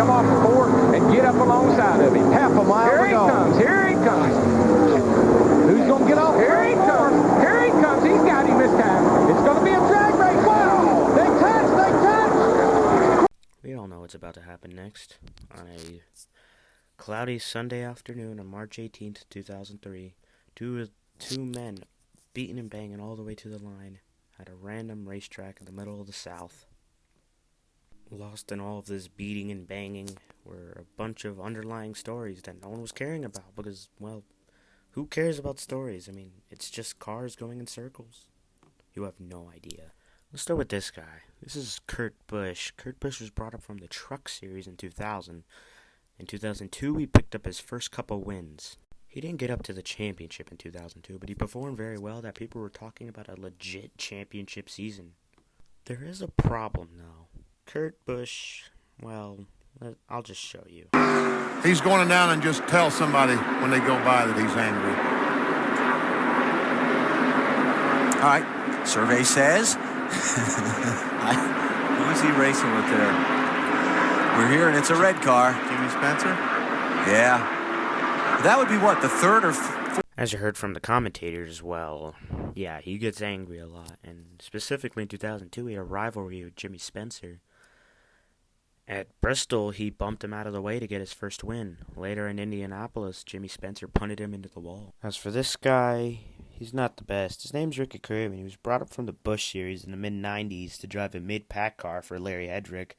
come off the four and get up alongside of him. Half a mile to go. Here he comes. Who's going to get off? Here he comes. Here he comes. He's got him this time. It's going to be a drag race. Wow! They touch. We all know what's about to happen next. On a cloudy Sunday afternoon on March 18th, 2003, two men beating and banging all the way to the line at a random racetrack in the middle of the South. Lost in all of this beating and banging were a bunch of underlying stories that no one was caring about because, well, who cares about stories? I mean, it's just cars going in circles. You have no idea. Let's start with this guy. This is Kurt Busch. Kurt Busch was brought up from the Truck Series in 2000. In 2002, he picked up his first couple wins. He didn't get up to the championship in 2002, but he performed very well that people were talking about a legit championship season. There is a problem, though. Kurt Busch, well, I'll just show you. He's going down and just tell somebody when they go by that he's angry. All right, survey says. Who's he racing with there? We're here and it's a red car. Jimmy Spencer? Yeah. That would be what, the third or fourth? As you heard from the commentators, well, yeah, he gets angry a lot. And specifically in 2002, he had a rivalry with Jimmy Spencer. At Bristol, he bumped him out of the way to get his first win. Later in Indianapolis, Jimmy Spencer punted him into the wall. As for this guy, he's not the best. His name's Ricky Craven. He was brought up from the Busch Series in the mid-90s to drive a mid-pack car for Larry Hedrick.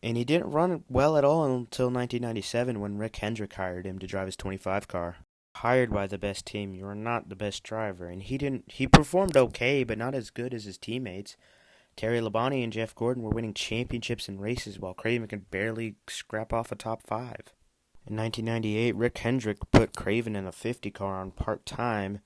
And he didn't run well at all until 1997 when Rick Hendrick hired him to drive his 25 car. Hired by the best team, you are not the best driver. And he performed okay, but not as good as his teammates. Terry Labonte and Jeff Gordon were winning championships in races while Craven could barely scrap off a top 5. In 1998, Rick Hendrick put Craven in a 50 car on part-time,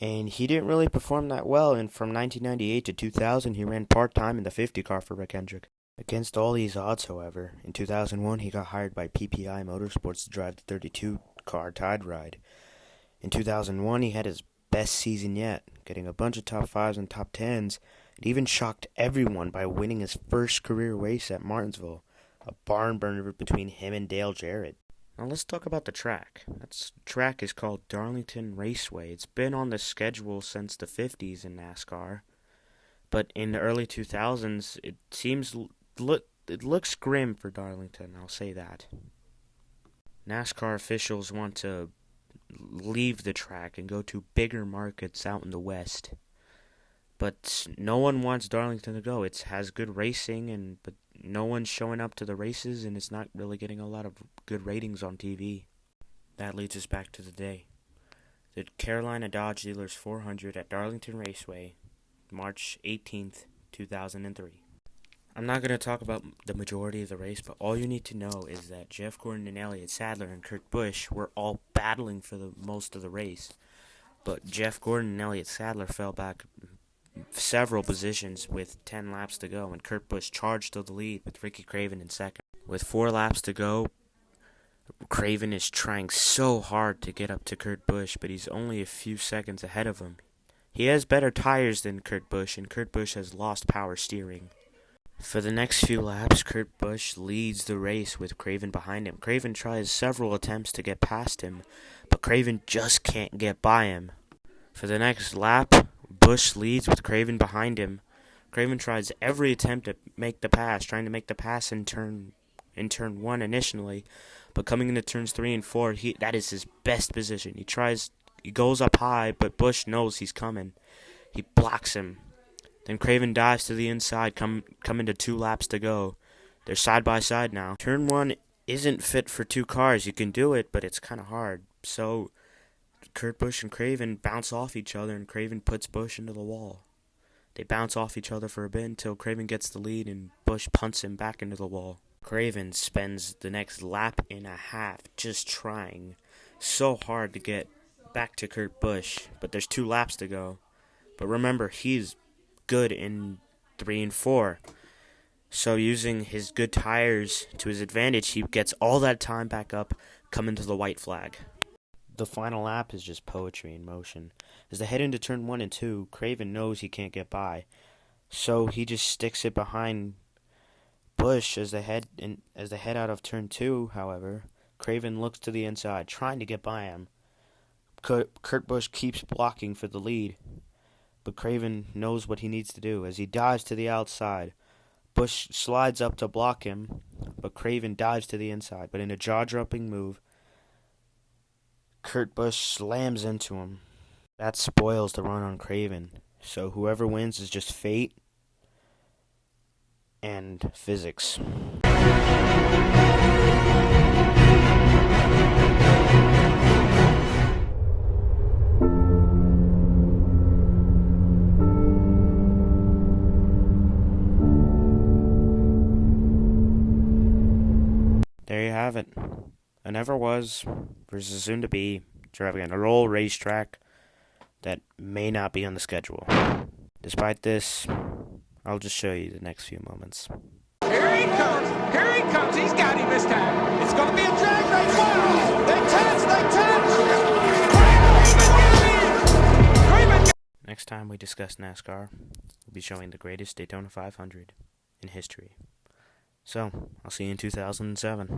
and he didn't really perform that well. And from 1998 to 2000, he ran part-time in the 50 car for Rick Hendrick. Against all these odds, however, in 2001 he got hired by PPI Motorsports to drive the 32 car Tide Ride. In 2001 he had his best season yet, getting a bunch of top 5s and top 10s, and even shocked everyone by winning his first career race at Martinsville, a barn burner between him and Dale Jarrett. Now let's talk about the track. That track is called Darlington Raceway. It's been on the schedule since the 50s in NASCAR, but in the early 2000s it looks grim for Darlington, I'll say that. NASCAR officials want to leave the track and go to bigger markets out in the West. But no one wants Darlington to go. It has good racing, but no one's showing up to the races, and it's not really getting a lot of good ratings on TV. That leads us back to the day. The Carolina Dodge Dealers 400 at Darlington Raceway, March 18th, 2003. I'm not going to talk about the majority of the race, but all you need to know is that Jeff Gordon and Elliott Sadler and Kurt Busch were all battling for the most of the race. But Jeff Gordon and Elliott Sadler fell back several positions with 10 laps to go, and Kurt Busch charged to the lead with Ricky Craven in second. With 4 laps to go, Craven is trying so hard to get up to Kurt Busch, but he's only a few seconds ahead of him. He has better tires than Kurt Busch, and Kurt Busch has lost power steering. For the next few laps, Kurt Busch leads the race with Craven behind him. Craven tries several attempts to get past him, but Craven just can't get by him. For the next lap, Busch leads with Craven behind him. Craven tries every attempt to make the pass, trying to make the pass in turn 1 initially, but coming into turns 3 and 4, that is his best position. He goes up high, but Busch knows he's coming. He blocks him. Then Craven dives to the inside, coming to 2 laps to go. They're side by side now. Turn 1 isn't fit for 2 cars. You can do it, but it's kind of hard. So Kurt Busch and Craven bounce off each other, and Craven puts Busch into the wall. They bounce off each other for a bit until Craven gets the lead, and Busch punts him back into the wall. Craven spends the next lap and a half just trying so hard to get back to Kurt Busch, but there's 2 laps to go. But remember, he's good in 3 and 4. So using his good tires to his advantage, he gets all that time back up, coming to the white flag. The final lap is just poetry in motion. As they head into turn 1 and 2, Craven knows he can't get by, so he just sticks it behind Busch, as they head out of turn 2, however, Craven looks to the inside, trying to get by him. Kurt Busch keeps blocking for the lead, but Craven knows what he needs to do as he dives to the outside. Busch slides up to block him, but Craven dives to the inside. But in a jaw-dropping move, Kurt Busch slams into him. That spoils the run on Craven. So whoever wins is just fate and physics. There you have it. A never was versus soon to be driving on an old racetrack that may not be on the schedule. Despite this, I'll just show you the next few moments. Here he comes! Here he comes! He's got him this time! It's going to be a drag race! Wow! They touch! Next time we discuss NASCAR, we'll be showing the greatest Daytona 500 in history. So, I'll see you in 2007.